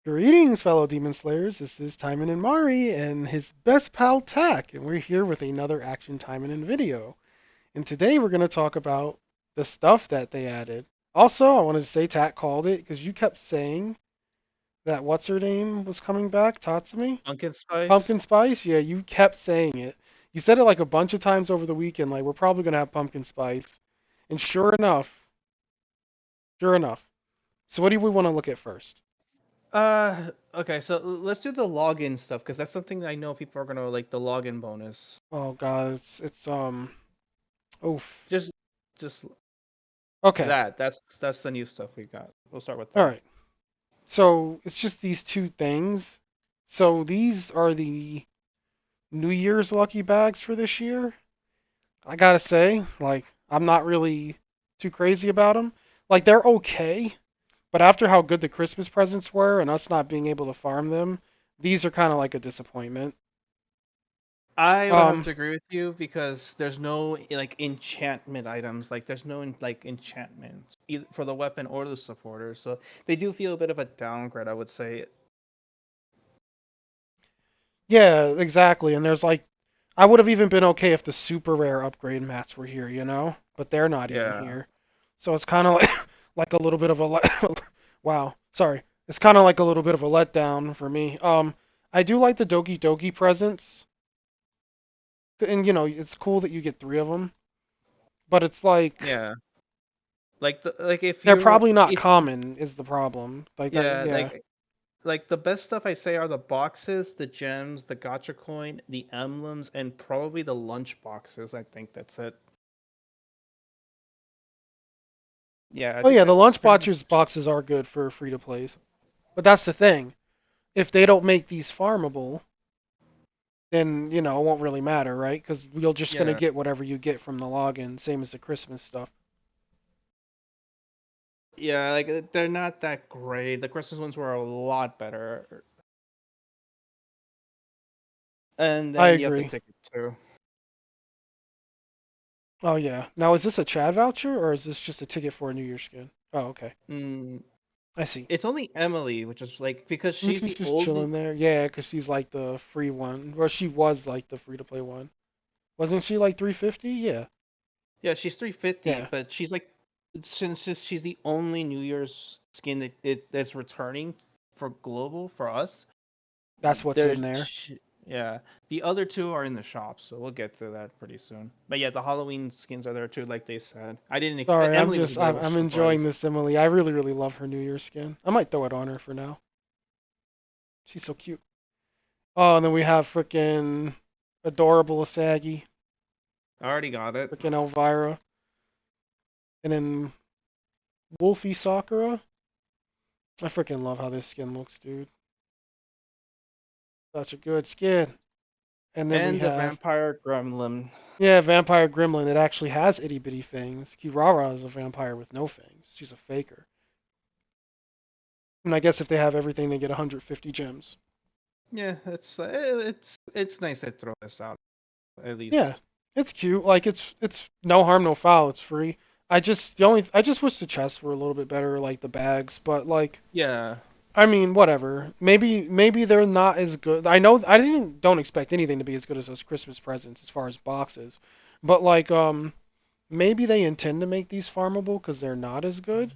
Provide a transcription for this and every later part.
Greetings, fellow Demon Slayers. This is Taimanin Mari and his best pal Tak, and we're here with another Action Taimanin video. And today we're going to talk about the stuff that they added. Also, I wanted to say Tak called it because you kept saying that what's her name was coming back, Tatsumi? Pumpkin spice. Pumpkin Spice? Yeah, you kept saying it. You said it like a bunch of times over the weekend, like we're probably going to have Pumpkin Spice. And sure enough. So what do we want to look at first? Okay, so let's do the login stuff because that's something I know people are gonna like the login bonus. Oh god, it's oof. Just, just Okay. that's the new stuff we got. We'll start with All that. right. So it's just these two things. So these are the New Year's lucky bags for this year. I gotta say, like, I'm not really too crazy about them. Like, they're okay, but after how good the Christmas presents were and us not being able to farm them, these are kind of like a disappointment. I would have Um, to agree with you because there's no like enchantment items. Like there's no like enchantment either for the weapon or the supporters. So they do feel a bit of a downgrade, I would say. yeah, exactly. And there's like, I would have even been okay if the super rare upgrade mats were here, but they're not even Yeah. here. So it's kind of like like a little bit of a wow, sorry. It's kind of like a little bit of a letdown for me. I do like the Doki Doki presents, and it's cool that you get three of them, but it's like Yeah. Like if they're you probably not if common is the problem. Like that, yeah, yeah. like the best stuff I say are the boxes, the gems, the gacha coin, the emblems, and probably the lunch boxes. I think that's it. Yeah, I Oh think yeah, the that's lunch pretty much. boxes are good for free to plays, but that's the thing. If they don't make these farmable, then it won't really matter, right? Because you're just gonna Yeah, get whatever you get from the login, same as the Christmas stuff. yeah, like they're not that great. The Christmas ones were a lot better, and I then you have the agree. ticket too. Oh yeah. Now is this a Chad voucher or is this just a ticket for a New Year's skin? Oh okay. Mm, I see. it's only Emily, which is like because And she's she's the just only. chilling there. Yeah, because she's like the free one, or she was like the free to play one. Wasn't she like 350? Yeah. Yeah, she's 350, Yeah. but she's like since she's the only New Year's skin that's returning for global for us. That's what's in There's there. yeah, the other two are in the shop, so we'll get to that pretty soon. But yeah, the Halloween skins are there too, like they said. I didn't. Sorry, I'm Emily was a just bit of I'm, a I'm enjoying surprise. this Emily. I really really love her New Year's skin. I might throw it on her for now. She's so cute. Oh, and then we have freaking adorable Asagi, I already got it. freaking Elvira, and then Wolfie Sakura. I freaking love how this skin looks, dude. Such a good skin. And then we And the have, vampire gremlin. yeah, Vampire Gremlin. It actually has itty bitty fangs. Kirara is a vampire with no fangs. She's a faker. And I guess if they have everything, they get 150 gems. Yeah, it's nice to throw this out at Yeah, least. it's cute. Like it's no harm, no foul. It's free. I just wish the chests were a little bit better, like the bags. But like, Yeah, I mean, whatever. Maybe they're not as good. I know I didn't don't expect anything to be as good as those Christmas presents as far as boxes. But like maybe they intend to make these farmable because they're not as good.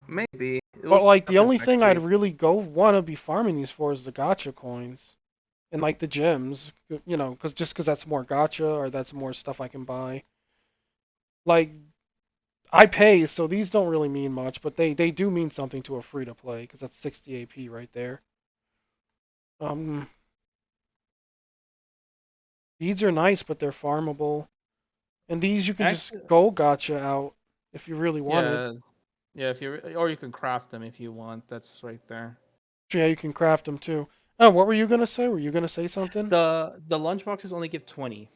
maybe we'll But see like what the happens only thing next I'd week. really go want to be farming these for is the gotcha coins and like the gems, because that's more gotcha or that's more stuff I can buy. Like I pay, so these don't really mean much, but they do mean something to a free to play because that's 60 AP right there. Um, these are nice, but they're farmable, and these you can just Actually, go gotcha out if you really wanted. yeah, yeah. If you or you can craft them if you want. That's right there. Yeah, you can craft them too. Oh, what were you gonna say? Were you gonna say something? The lunch boxes only give 20.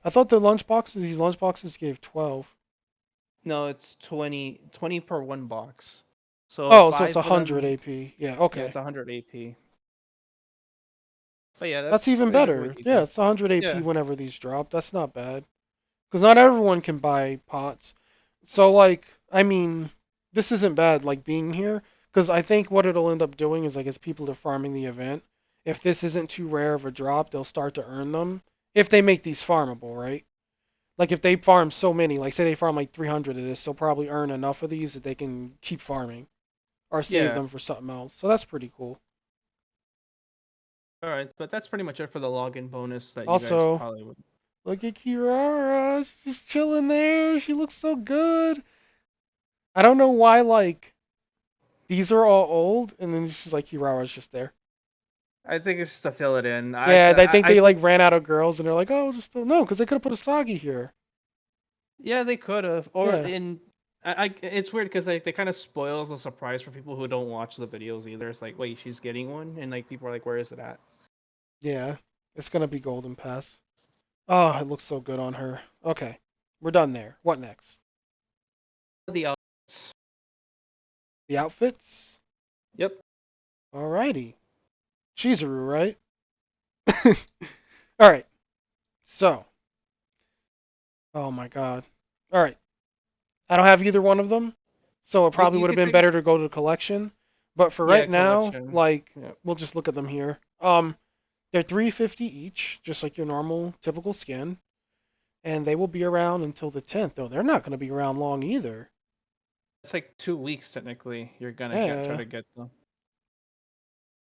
I thought these lunchboxes gave 12. No, it's 20 per one box. So Oh, so it's five of 100 them. AP. Yeah, Yeah, okay. it's 100 AP. But yeah, That's that's even basically what better. you Yeah, get. it's 100 AP Yeah. whenever these drop. That's not bad. Because not everyone can buy pots. So, like, I mean, this isn't bad, like being here, because I think what it'll end up doing is like as people are farming the event, if this isn't too rare of a drop, they'll start to earn them if they make these farmable, right? Like if they farm so many, like say they farm like 300 of this, they'll probably earn enough of these that they can keep farming or save Yeah. them for something else. So that's pretty cool. All right, but that's pretty much it for the login bonus that you guys Also, probably would. look at Kirara, she's chilling there. She looks so good. I don't know why like these are all old, and then she's like Kirara's just there. I think it's just to fill it in. Yeah, I think they like ran out of girls, and they're like, oh, just no, because they could have put a Sagi here. Yeah, they could have. Or Yeah, in, it's weird because like they kind of spoils the surprise for people who don't watch the videos either. It's like, wait, she's getting one, and like people are like, where is it at? yeah, it's gonna be Golden Pass. Oh, it looks so good on her. Okay, we're done there. What next? The outlets. The outfits. Yep. Alrighty, Shizuru, right? All right. So, oh my God. All right. I don't have either one of them, so it probably You would have could been take. better to go to the collection. But for Yeah, right now, collection. like, Yeah. we'll just look at them here. They're 350 each, just like your normal typical skin, and they will be around until the 10th. Though they're not going to be around long either. It's like 2 weeks technically. You're gonna try Yeah. to get them.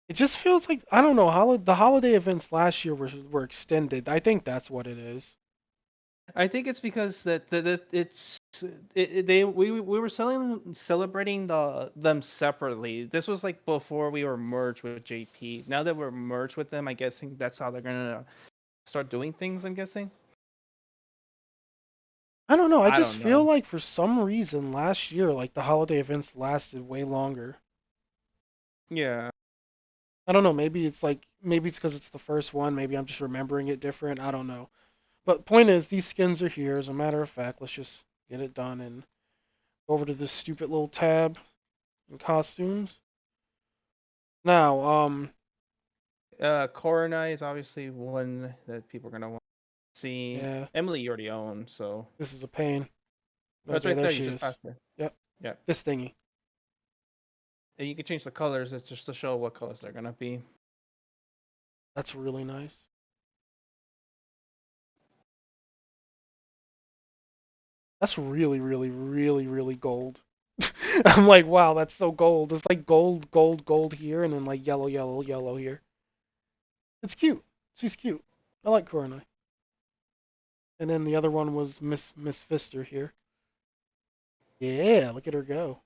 It just feels like I don't know. The holiday events last year were extended. I think that's what it is. I think it's because that it's they we were celebrating them separately. This was like before we were merged with JP. Now that we're merged with them, I guessing that's how they're gonna start doing things. I'm guessing. I don't know. I I just don't feel know. like for some reason last year, like the holiday events lasted way longer. Yeah, I don't know. Maybe it's because it's the first one. Maybe I'm just remembering it different. I don't know. But point is, these skins are here. As a matter of fact, let's just get it done and go over to this stupid little tab in costumes. Now, Coronai is obviously one that people are gonna want to see. yeah, Emily you already own, so this is a pain. oh, it's Okay, right there there. You she just is. passed it. Yep, Yeah, this thingy. and you can change the colors. It's just to show what colors they're gonna be. That's really nice. That's really, really, really, really gold. I'm like, wow, that's so gold. It's like gold, gold, gold here, and then like yellow, yellow, yellow here. It's cute. She's cute. I like Coronai. And then the other one was Miss Fister here. Yeah, look at her go.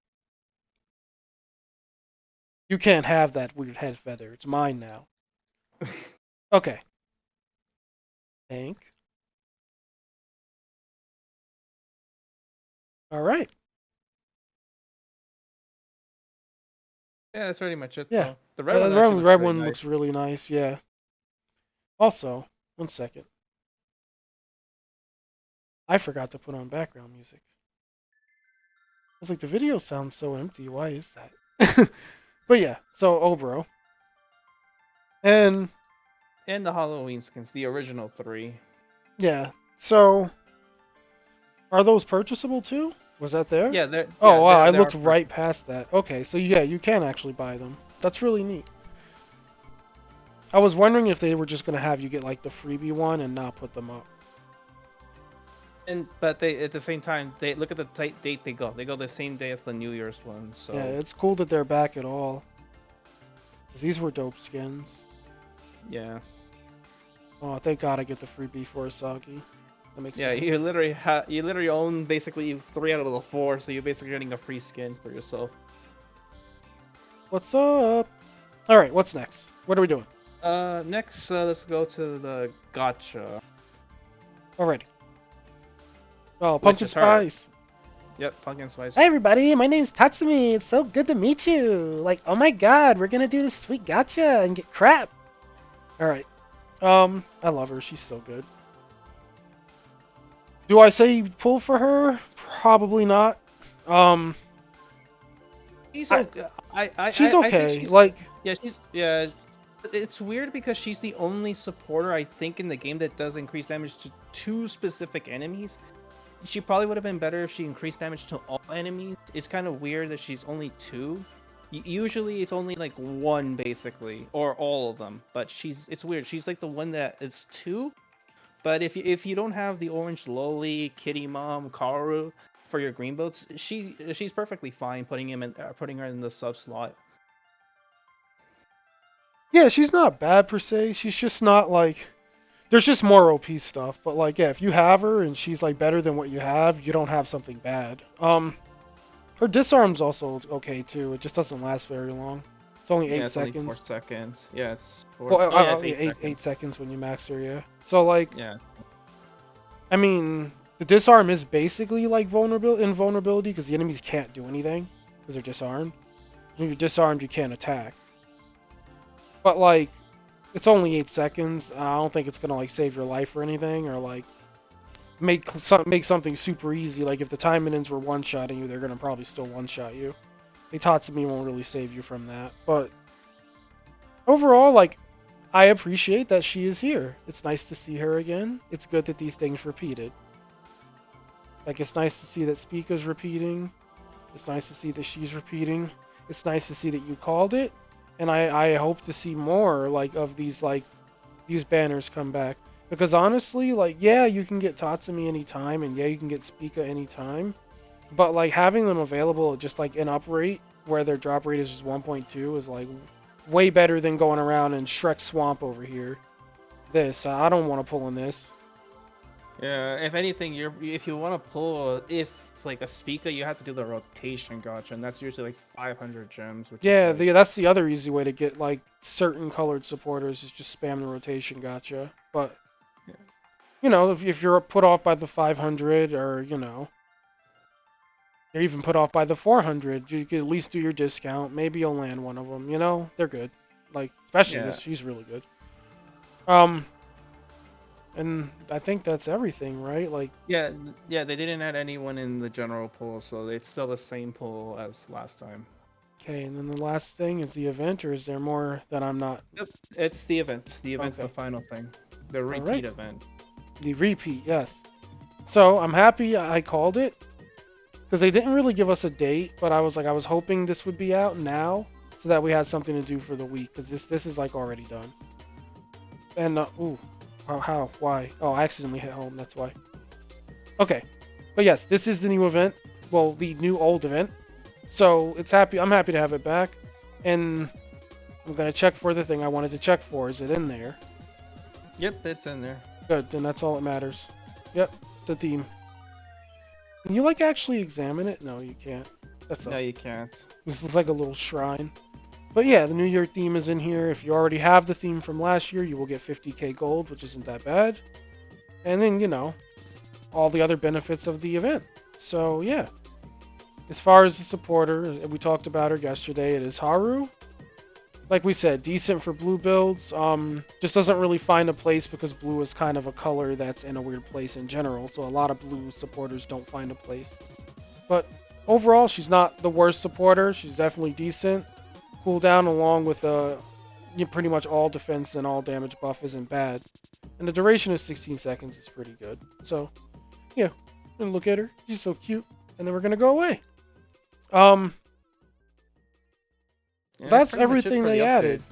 You can't have that weird head feather. It's mine now. Okay. Thank. All right. Yeah, that's pretty much it Yeah. though. The red one actually The looks red pretty one nice. looks really nice. Yeah. Also, one second. I forgot to put on background music. I was like, the video sounds so empty. Why is that? But yeah. So Obro. And And the Halloween skins, the original three. yeah. So are those purchasable too? Was that there? Yeah, they're Oh wow, I they are looked per. right past that. Okay, so yeah, you can actually buy them. That's really neat. I was wondering if they were just gonna have you get like the freebie one and not put them up. And but they at the same time they look at the date they go. They go the same day as the New Year's one. Yeah, So it's cool that they're back at all. 'Cause these were dope skins. yeah, Oh, thank God I get the freebie for Asagi. That makes me yeah. happy. You literally own basically 3 out of the 4. So you're basically getting a free skin for yourself. What's up? All right, what's next? What are we doing? Next let's go to the gotcha, Alrighty. Oh, which pumpkin is her. spice. Yep, pumpkin spice. Hi everybody, my name's Tatsumi. It's so good to meet you. Like, oh my God, we're gonna do this sweet gacha and get crap. All right. I love her. She's so good. Do I say pull for her? Probably not. Um, She's I okay. she's I think okay. she's Like, yeah she's yeah. It's weird because she's the only supporter I think in the game that does increase damage to 2 specific enemies. She probably would have been better if she increased damage to all enemies. It's kind of weird that she's only 2. Usually it's only like 1 basically, or all of them. But it's weird. She's like the one that is 2. But if you don't have the orange loli, Kitty Mom, Karu for your green boats, she's perfectly fine putting her in the sub slot. Yeah, she's not bad per se. She's just not like there's just more OP stuff. But like yeah, if you have her and she's like better than what you have, you don't have something bad. Her disarm's also okay too. It just doesn't last very long. It's only Yeah, eight it's only 4 seconds. seconds. Yeah, it's 4. Well, Oh yeah, it's yeah, 8 eight seconds. seconds when you max her. Yeah. So like, Yeah. I mean, the disarm is basically like invulnerability because the enemies can't do anything because they're disarmed. When you're disarmed, you can't attack. But like, it's only 8 seconds. I don't think it's gonna like save your life or anything or like make something super easy. Like if the Taimanins were one-shotting you, they're gonna probably still one-shot you. The Tatsumi won't really save you from that. But overall, like, I appreciate that she is here. It's nice to see her again. It's good that these things repeated. Like, it's nice to see that Spica's repeating. It's nice to see that she's repeating. It's nice to see that you called it. And I hope to see more, like, of these banners come back. Because honestly, like, yeah, you can get Tatsumi anytime, and yeah, you can get Spica anytime. But, like, having them available at just, like, an up rate, where their drop rate is just 1.2, is, like, way better than going around in Shrek Swamp over here. I don't want to pull in this. Yeah, if anything, if you want to pull if like a Spica, you have to do the rotation gotcha, and that's usually like 500 gems, which is Yeah, like that's the other easy way to get, like, certain colored supporters is just spam the rotation gotcha. But, yeah. you know, if you're put off by the 500 or, you know, you're even put off by the 400, you could at least do your discount. Maybe you'll land one of them, you know? They're good. Like, especially Yeah. this, she's really good. Um, and I think that's everything, right? Like, Yeah, they didn't add anyone in the general pool, so it's still the same pool as last time. okay, and then the last thing is the event, or is there more that I'm not? Yep, it's the event. The event's the Okay, final thing. The all repeat right. event. The repeat, yes. So I'm happy I called it because they didn't really give us a date, but I was hoping this would be out now so that we had something to do for the week because this is like already done. And ooh, how, why? Oh, I accidentally hit home. That's why. Okay, but yes, this is the new event. Well, the new old event. So I'm happy to have it back, and I'm gonna check for the thing I wanted to check for. Is it in there? Yep, it's in there. Good, then that's all that matters. Yep, the theme. Can you like actually examine it? No, you can't. That No, sucks. you can't. This looks like a little shrine. But yeah, the New Year theme is in here. If you already have the theme from last year, you will get 50k gold, which isn't that bad. And then, you know, all the other benefits of the event. So yeah. As far as the supporter, we talked about her yesterday, it is Haru. Like we said, decent for blue builds. Just doesn't really find a place because blue is kind of a color that's in a weird place in general. So a lot of blue supporters don't find a place. But overall, she's not the worst supporter. She's definitely decent. Cooldown along with pretty much all defense and all damage buff isn't bad. And the duration is 16 seconds. It's pretty good. So yeah, and look at her. She's so cute. And then we're gonna go away. Um, Yeah, that's that's pretty much it everything for the they update. added.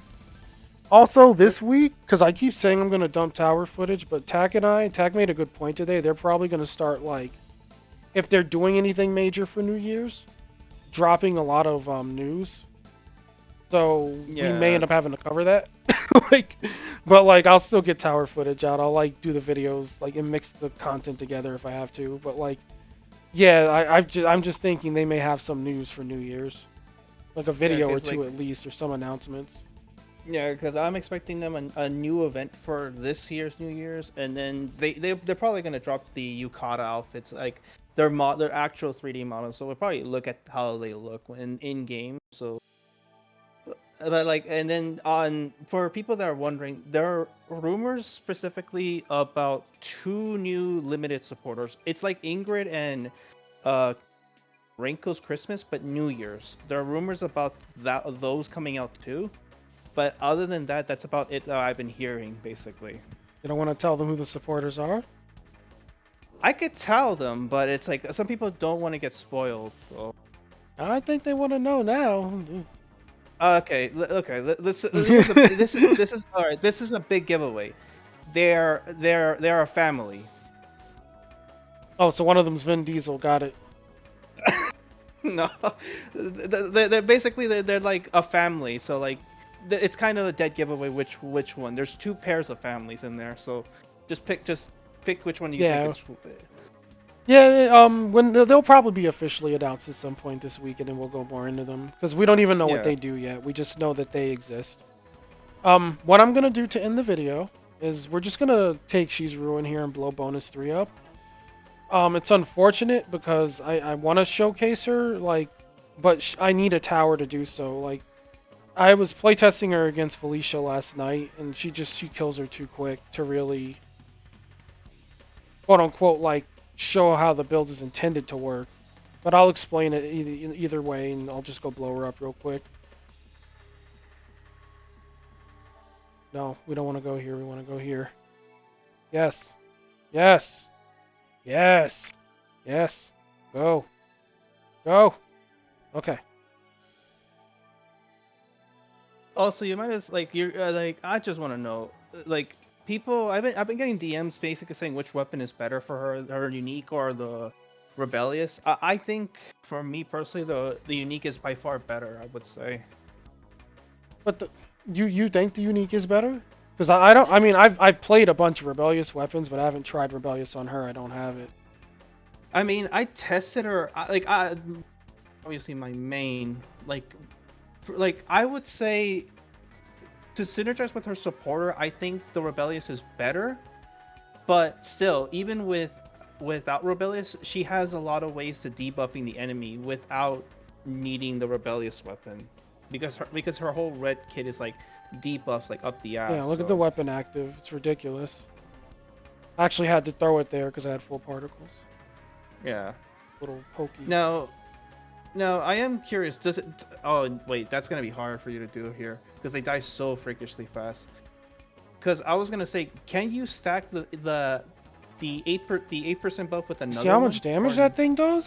Also, Yep. this week, because I keep saying I'm gonna dump tower footage, but Tak made a good point today. They're probably gonna start like, if they're doing anything major for New Year's, dropping a lot of news. So we may Yeah. end up having to cover that. like, but like I'll still get tower footage out. I'll like do the videos like and mix the content together if I have to. But like, yeah, I'm just thinking they may have some news for New Year's, like a Yeah, video or cause like two at least, or some announcements. yeah, because I'm expecting them a new event for this year's New Year's, and then they're probably gonna drop the Yukata outfits, like their actual 3D models. So we'll probably look at how they look in game. So, but like, and then on for people that are wondering, there are rumors specifically about 2 new limited supporters. It's like Ingrid and uh Renko's Christmas, but New Year's. There are rumors about those coming out too. But other than that, that's about it that I've been hearing, basically. You don't want to tell them who the supporters are. I could tell them, but it's like some people don't want to get spoiled. So I think they want to know now. okay, Let's here's a this is all right. This is a big giveaway. They're a family. Oh, so one of them's Vin Diesel. Got it. No, they're basically they're like a family. So like it's kind of a dead giveaway which one. There's two pairs of families in there. So just pick which one you think Yeah. it's. Yeah, when they'll probably be officially announced at some point this week, and then we'll go more into them because we don't even know what Yeah. they do yet. We just know that they exist. What I'm gonna do to end the video is we're just gonna take Shizuru in here and blow bonus 3 up. It's unfortunate because I want to showcase her, like, but I need a tower to do so. Like, I was playtesting her against Felicia last night, and she kills her too quick to really, quote unquote, like, show how the build is intended to work. But I'll explain it either way, and I'll just go blow her up real quick. No, we don't want to go here. We want to go here. Yes. Yes. Yes. Yes. Go. Go. Okay. Also, you might as like you're like I just want to know like people I've been getting DMs basically saying which weapon is better for her unique or the rebellious. I think for me personally the unique is by far better. I would say. But you think the unique is better? Because I don't. I mean, I've played a bunch of rebellious weapons, but I haven't tried rebellious on her. I don't have it. I mean, I tested her. I obviously my main like I would say to synergize with her supporter. I think the rebellious is better, but still, even without rebellious, she has a lot of ways to debuffing the enemy without needing the rebellious weapon, because her whole red kit is like debuffs like up the Yeah, ass. look at the So weapon active. It's ridiculous. I actually had to throw it there because I had full particles. yeah. Little pokey. Now, now I am curious. Does it? Oh wait, that's gonna be hard for you to do here because they die so freakishly fast. Because I was gonna say, can you stack the 8% buff with See another how much one? Or damage that thing does?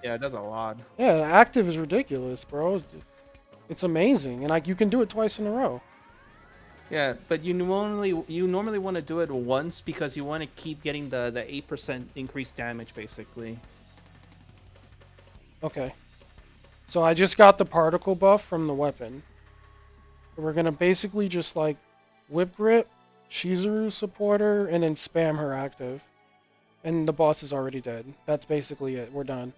yeah, it does a lot. Yeah, the active is ridiculous, bro. It's amazing, and like you can do it twice in a row. Yeah, but you normally want to do it once because you want to keep getting the 8% increased damage basically. Okay. So I just got the particle buff from the weapon. We're gonna basically just like whip grip, Shizuru supporter, and then spam her active. And the boss is already dead. That's basically it. We're done.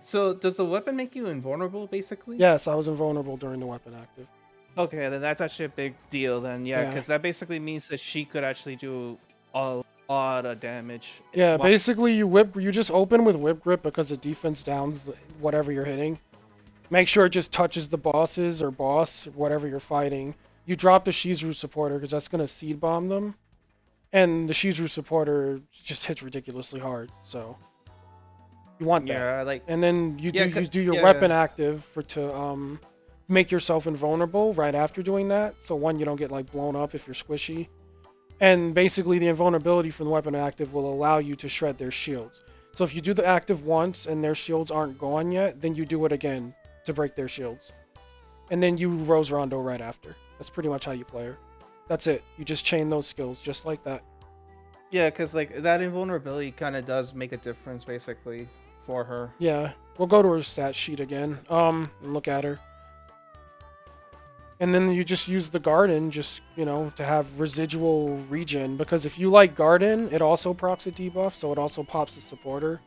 So does the weapon make you invulnerable basically? Yes, I was invulnerable during the weapon active. Okay, then that's actually a big deal then. Yeah, Yeah. because that basically means that she could actually do a lot of damage. Yeah, While basically you just open with whip grip because the defense downs whatever you're hitting. Make sure it just touches the bosses or boss, whatever you're fighting. You drop the Shizuru supporter because that's gonna seed bomb them. And the Shizuru supporter just hits ridiculously hard, so you want that. yeah, like And then you do yeah, you do your yeah. weapon active for to make yourself invulnerable right after doing that. So one, you don't get like blown up if you're squishy. And basically the invulnerability from the weapon active will allow you to shred their shields. So if you do the active once and their shields aren't gone yet, then you do it again to break their shields. And then you Rose Rondo right after. That's pretty much how you play her. That's it. You just chain those skills just like that. Yeah, because like that invulnerability kind of does make a difference basically for her. Yeah, we'll go to her stat sheet again. And look at her. And then you just use the garden, just, to have residual regen. Because if you like garden, it also procs a debuff, so it also pops the supporter.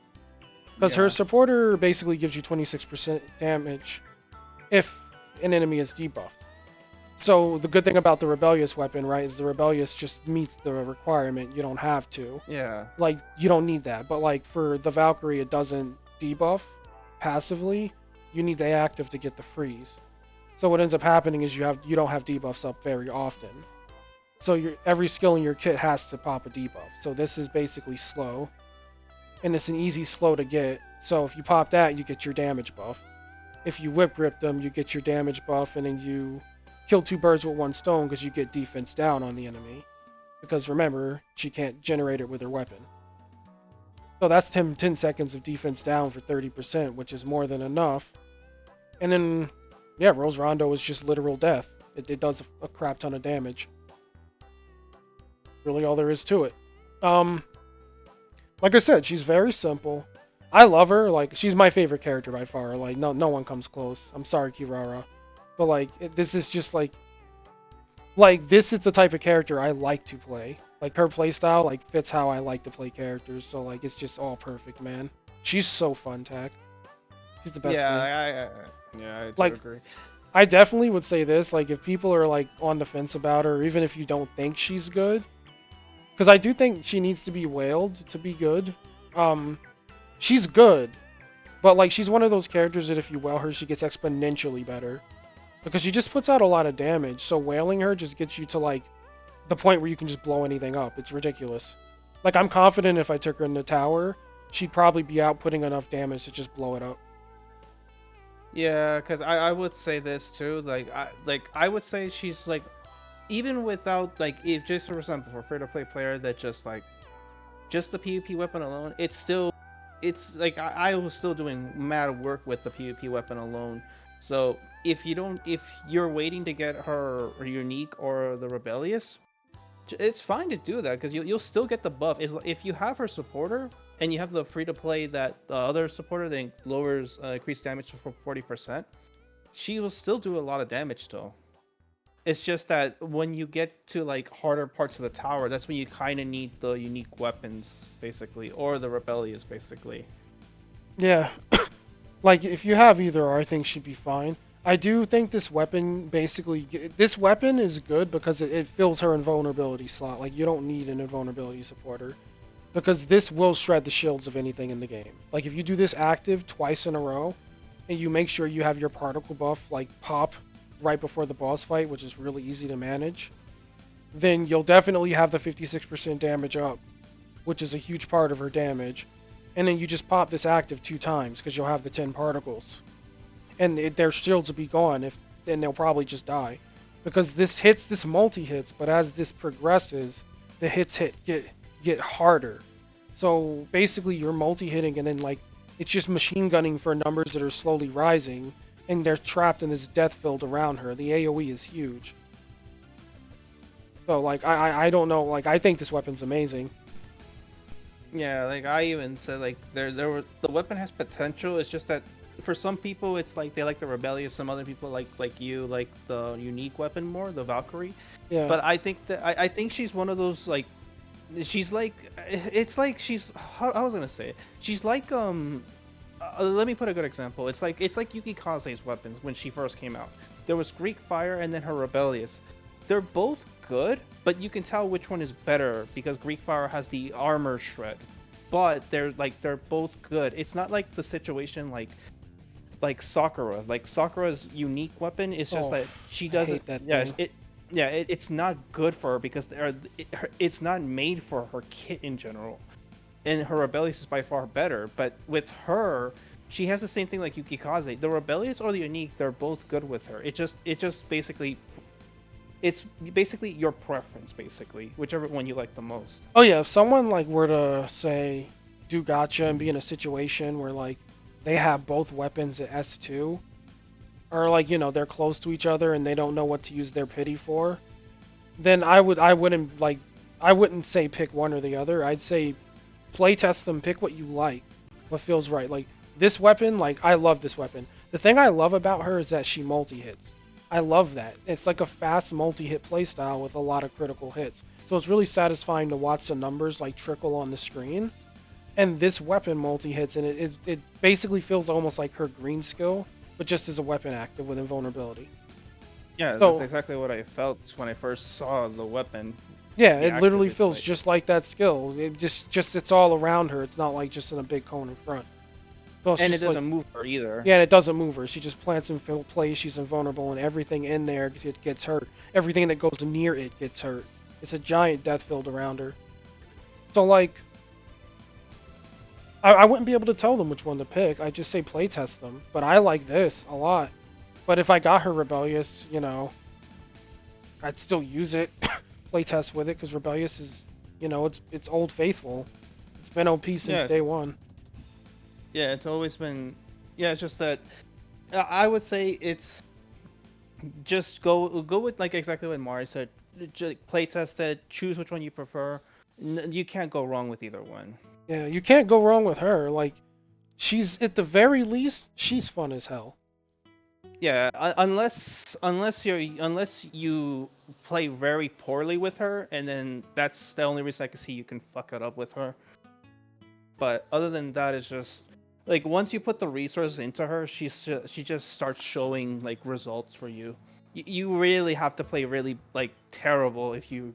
Because her Yeah, supporter basically gives you 26% damage if an enemy is debuffed. So the good thing about the rebellious weapon, right, is the rebellious just meets the requirement. You don't have to. yeah, Like, you don't need that. But like for the Valkyrie, it doesn't debuff passively. You need the active to get the freeze. So what ends up happening is you don't have debuffs up very often. So every skill in your kit has to pop a debuff. So this is basically slow, and it's an easy slow to get. So if you pop that, you get your damage buff. If you whip grip them, you get your damage buff, and then you kill two birds with one stone because you get defense down on the enemy. Because remember, she can't generate it with her weapon. So that's 10 seconds of defense down for 30%, which is more than enough. And then, yeah, Rose Rondo is just literal death. It does a crap ton of damage. Really, all there is to it. Um, like I said, she's very simple. I love her. Like, she's my favorite character by far. Like, no one comes close. I'm sorry, Kirara, but like, this is just like this is the type of character I like to play. Like her playstyle like fits how I like to play characters. So like, it's just all perfect, man. She's so fun, Tack. She's the best Yeah, thing. yeah, I do Like, agree. I definitely would say this. Like, if people are like on the fence about her, even if you don't think she's good, because I do think she needs to be whaled to be good. Um, she's good, but like she's one of those characters that if you whale her, she gets exponentially better because she just puts out a lot of damage. So whaling her just gets you to like the point where you can just blow anything up. It's ridiculous. Like, I'm confident if I took her in the tower, she'd probably be outputting enough damage to just blow it up. Yeah, because I would say this too. I would say she's like, even without like, if just for example, for free to play player that just like just the PvP weapon alone, it's like I was still doing mad work with the PvP weapon alone. So if you're waiting to get her unique or the rebellious, it's fine to do that because you'll still get the buff. If you have her supporter and you have the free to play that the other supporter that lowers increased damage for 40%, she will still do a lot of damage still. It's just that when you get to like harder parts of the tower, that's when you kind of need the unique weapons basically, or the rebellious basically. Yeah, like if you have either, I think she'd be fine. I do think this weapon basically this weapon is good because it fills her invulnerability slot. Like, you don't need an invulnerability supporter because this will shred the shields of anything in the game. Like, if you do this active twice in a row and you make sure you have your particle buff like pop right before the boss fight, which is really easy to manage, then you'll definitely have the 56% damage up, which is a huge part of her damage. And then you just pop this active 2 times because you'll have the 10 particles. And their shields will be gone, if then they'll probably just die. Because this multi hits, but as this progresses, the get harder. So basically you're multi hitting and then like it's just machine gunning for numbers that are slowly rising, and they're trapped in this death field around her. The AoE is huge. So like I don't know, like I think this weapon's amazing. Yeah, like I even said like the weapon has potential. It's just that for some people it's like they like the rebellious, some other people like you like the unique weapon more, the Valkyrie. Yeah. But I think that I think she's one of those like she's like it's like she's how I was gonna say it. She's like let me put a good example. It's like Yuki Kaze's weapons when she first came out. There was Greek Fire and then her Rebellious. They're both good, but you can tell which one is better because Greek Fire has the armor shred. But they're both good. It's not like the situation like Sakura. Like Sakura's unique weapon is just Oh, that she I doesn't. hate that Yeah, thing. it's not good for her because it's not made for her kit in general. And her Rebellious is by far better. But with her, she has the same thing like Yuki Kaze. The Rebellious or the Unique, they're both good with her. It just basically it's basically your preference, basically, whichever one you like the most. Oh yeah, if someone like were to say do gotcha and be in a situation where like they have both weapons at S2, or like, they're close to each other and they don't know what to use their pity for, then I wouldn't say pick one or the other. I'd say play test them, pick what you like, what feels right. Like this weapon, like I love this weapon. The thing I love about her is that she multi-hits. I love that. It's like a fast multi-hit playstyle with a lot of critical hits. So it's really satisfying to watch the numbers like trickle on the screen. And this weapon multi-hits, and it basically feels almost like her green skill, but just as a weapon active with invulnerability. Yeah, that's So exactly what I felt when I first saw the weapon yeah, be it active. literally It's feels like, just like that skill. It just it's all around her. It's not like just in a big cone in front. So it's and it just like, doesn't move her either. yeah, and it doesn't move her. She just plants in place. She's invulnerable, and everything in there gets hurt. Everything that goes near it gets hurt. It's a giant death field around her. So like, I wouldn't be able to tell them which one to pick. I just say playtest them. But I like this a lot. But if I got her rebellious, I'd still use it, playtest with it, because rebellious is, it's old faithful. It's been OP since Yeah, day one. yeah, it's always been. Yeah, it's just that I would say it's just go with like exactly what Mari said. Just play test it, choose which one you prefer. You can't go wrong with either one. Yeah, you can't go wrong with her. Like, she's at the very least, she's fun as hell. Yeah, unless you play very poorly with her, and then that's the only reason I can see you can fuck it up with her. But other than that, it's just like once you put the resources into her, she just starts showing like results for you. You really have to play really like terrible if you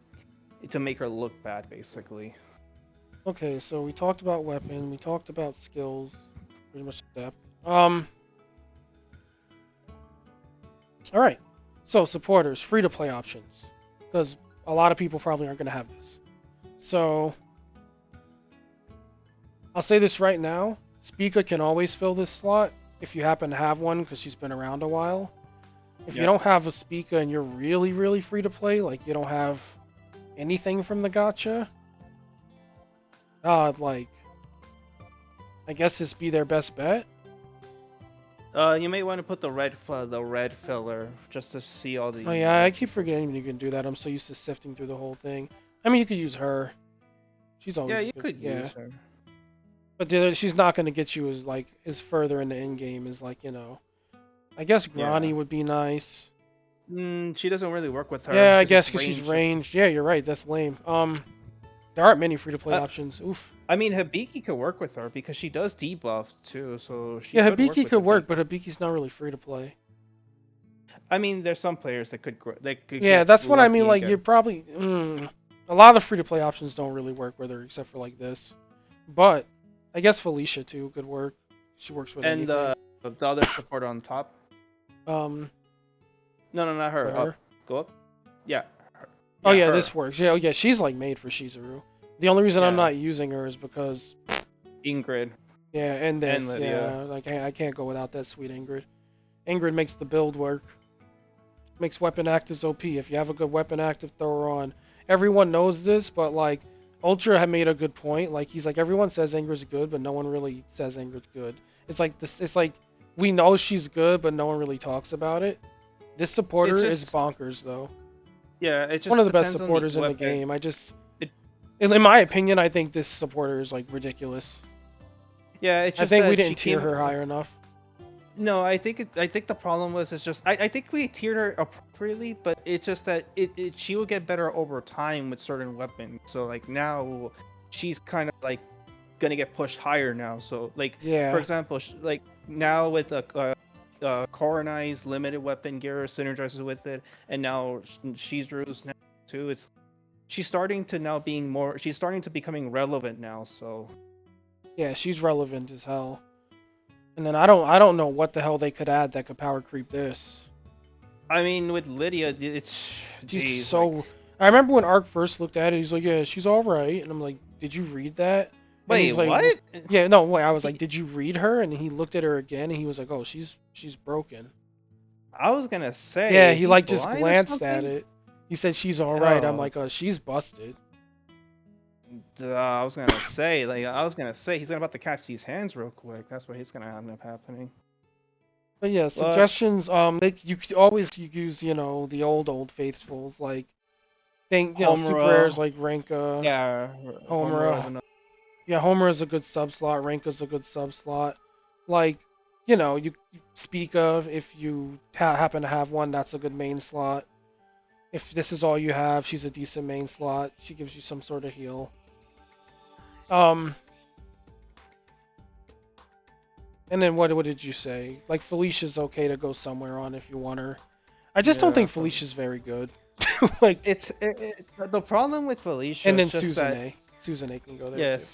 to make her look bad, basically. Okay, so we talked about weapon, we talked about skills, pretty much depth. All right. So supporters, free to play options, because a lot of people probably aren't going to have this. So I'll say this right now: Spica can always fill this slot if you happen to have one, because she's been around a while. If you Yep. don't have a Spica and you're really, really free to play, like you don't have anything from the gacha, like I guess this be their best bet. You may want to put the red filler just to see all Oh the yeah, I keep super. forgetting you can do that. I'm so used to sifting through the whole thing. I mean, you could use her. She's Yeah, always you good. could Yeah, use her. but she's not going to get you as like as further in the end game as like I guess Yeah. Grani would be nice. She doesn't really work with her Yeah, I because guess it's because she's range. ranged. Yeah, you're right. That's lame. There aren't many free to play Uh, options. Oof. I mean, Hibiki could work with her because she does debuff too, so she Yeah, could work Hibiki with could work, but Hibiki. Hibiki's not really free to play. I mean, there's some players that could Yeah, get that's what I mean. lucky and Like get. you're probably a lot of the free to play options don't really work with her except for like this. But I guess Felicia too could work. She works with And anything. the other supporter on top. Um, No, no, not her. her. Up, go up. Yeah, Oh yeah, yeah, her. this works. Yeah, oh yeah, she's like made for Shizuru. The only reason I'm Yeah, not using her is because Ingrid yeah, and and this Lydia. yeah, like I can't go without that sweet Ingrid. Ingrid makes the build work. Makes weapon actives OP. If you have a good weapon active, throw her on. Everyone knows this, but like Ultra had made a good point. Like he's like everyone says Ingrid's good, but no one really says Ingrid's good. It's like this. It's like we know she's good, but no one really talks about it. This It's supporter is just bonkers though. yeah, it One of just the best depends on the supporters in the weapon. game. I just, It in my opinion, I think this supporter is like ridiculous. yeah, it's I just think we that she didn't tier came. her higher enough. No, I think the problem was it's just I think we tiered her appropriately, but it's just that she will get better over time with certain weapons. So like now she's kind of like gonna get pushed higher now. So like for Yeah, example, like now with Koronai's limited weapon gear synergizes with it, and now Shizuru's now too. It's she's starting to now being more. She's starting to becoming relevant now. So yeah, she's relevant as hell. And then I don't know what the hell they could add that could power creep this. I mean with Lydia, it's She's geez like. so. I remember when Ark first looked at it, he's like, "Yeah, she's all right," and I'm like, "Did you read that?" And Wait, he's like, what? "Yeah, no, wait." I was like, He, "Did you read her?" And he looked at her again, and he was like, "Oh, she's broken." I was gonna say, Yeah, is he he like just blind or glanced at something? it. He said she's all right. I'm Oh, like, "Oh, she's busted." I was gonna say, he's gonna about to catch these hands real quick. That's what he's gonna end up happening. But yeah, But suggestions. You could always use the old faithfuls like think super rares Homura, like Renka, yeah, Homura is Homura. another. Yeah, Homer is a good sub slot. Renka's a good sub slot. Like, you speak of if you happen to have one, that's a good main slot. If this is all you have, she's a decent main slot. She gives you some sort of heal. Um, and then what did you say? Like Felicia's okay to go somewhere on if you want her. I just don't Yeah, think Felicia's very good. Like, the problem with Felicia and then is just that Suzune. Suzune can go there yeah, too.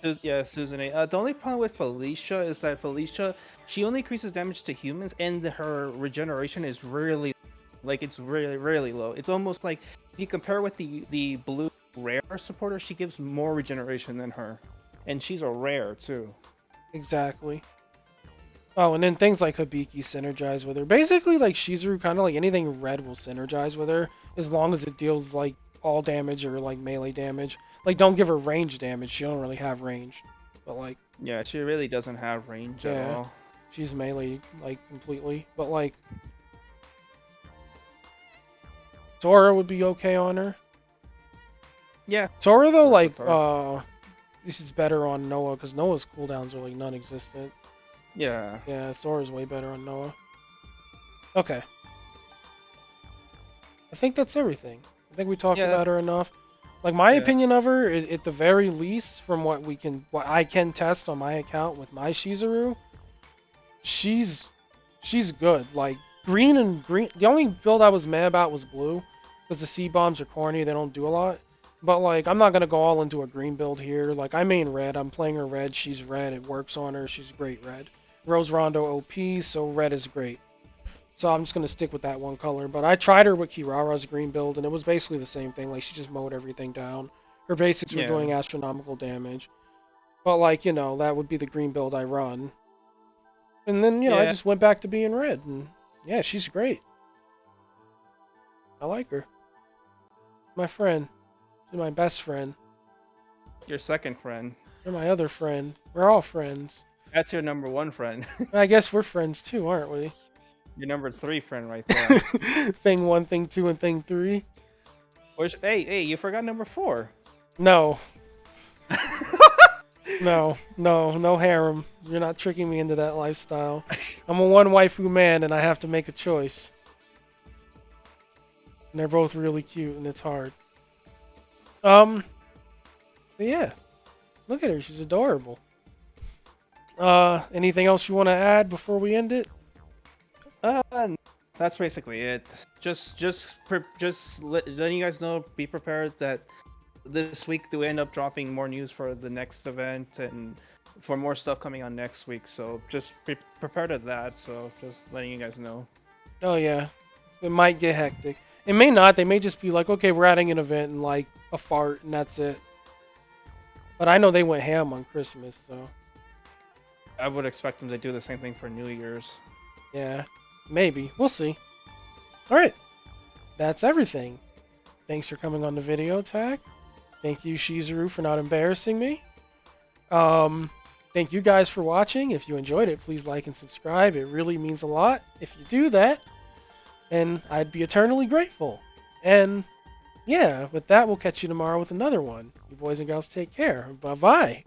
Susan. The only problem with Felicia is that Felicia she only increases damage to humans, and her regeneration is really, like it's really low. It's almost like if you compare with the blue rare supporter, she gives more regeneration than her, and she's a rare too. Exactly. Oh, and then things like Hibiki synergize with her. Basically, like Shizuru, kind of like anything red will synergize with her as long as it deals like all damage or like melee damage. Like, don't give her range damage. She don't really have range. But like, Yeah, she really doesn't have range at yeah, all. she's melee like completely. But like, Sora would be okay on her. Yeah, Sora though, work like, with her. this is better on Noah because Noah's cooldowns are like non-existent. Yeah, Yeah, Sora's way better on Noah. Okay, I think that's everything. I think we talked yeah, that's, about her enough. Like my yeah, opinion of her is, at the very least, from what I can test on my account with my Shizuru, she's she's good. Like green and green. The only build I was mad about was blue, because the C bombs are corny. They don't do a lot. But like I'm not gonna go all into a green build here. Like I main red. I'm playing her red. She's red. It works on her. She's great red. Rose Rondo OP, so red is great. So I'm just gonna stick with that one color. But I tried her with Kirara's green build, and it was basically the same thing. Like she just mowed everything down. Her basics were yeah, doing astronomical damage. But like that would be the green build I run. And then I yeah. just went back to being red, and yeah, she's great. I like her. My friend. She's my best friend. Your second friend. You're my other friend. We're all friends. That's your number one friend. I guess we're friends too, aren't we? Your number three friend right there. Thing one, thing two, and thing three. Hey, you forgot number four. No, no harem. You're not tricking me into that lifestyle. I'm a one waifu man, and I have to make a choice. And they're both really cute, and it's hard. Um, yeah. Look at her. She's adorable. Anything else you want to add before we end it? Uh, that's basically it. Just letting you guys know. Be prepared that this week we end up dropping more news for the next event and for more stuff coming on next week. So just be prepared at that. So just letting you guys know. Oh yeah. It might get hectic. It may not. They may just be like, okay, we're adding an event and like a fart, and that's it. But I know they went ham on Christmas, so I would expect them to do the same thing for New Year's. yeah, maybe. We'll see. All right, that's everything. Thanks for coming on the video tag. Thank you, Shizuru, for not embarrassing me. Um, thank you guys for watching. If you enjoyed it, please like and subscribe. It really means a lot if you do that, and I'd be eternally grateful. And yeah, with that, we'll catch you tomorrow with another one. You boys and girls take care. Bye bye.